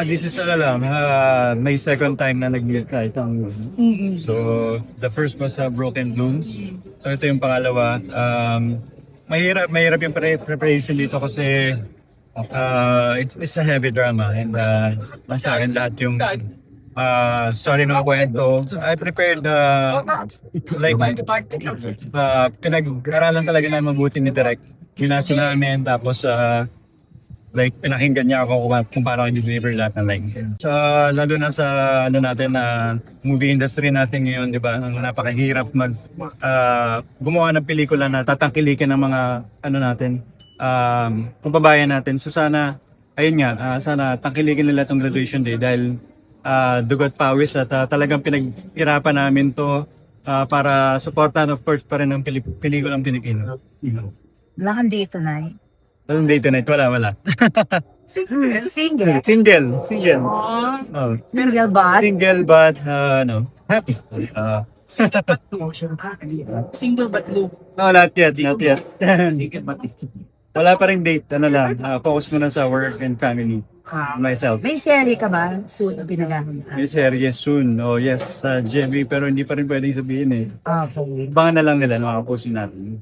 This is ano lang, may second time na nag-meet tayo. So, the first was Broken Blooms. So, ito yung pangalawa. Mahirap yung preparation dito kasi it's a heavy drama and sa akin lahat yung story ng kwento. I prepared like pinag-aralan talaga na mabuti ni Direk. Binasa namin tapos like pinakinggan niya ako kung paano i-deliver lahat ng lines. So, lalo na sa ano natin na movie industry natin ngayon, 'di ba? Ang napakahirap gumawa ng pelikula na tatangkilikin ng mga ano natin, kababayan natin. So sana ayun nga, sana tangkilikin nila tong graduation day dahil dugot pawis at talagang pinaghirapan namin to para supportan of course pa rin ng pelikulang Pilipino. Wala kang date tonight. Anong day tonight? Wala. Single? Single? Single. Oh, Oh. single ba? Single but happy. Single but low. No, not yet. Single but Wala pa rin date. Ano lang, focus muna sa work and family. Myself. May serie ka ba? Soon, pinagahan ka. May serye soon. Oh yes, sa GMA pero hindi pa rin pwedeng sabihin eh. Okay. Abangan na lang nila, makapost natin.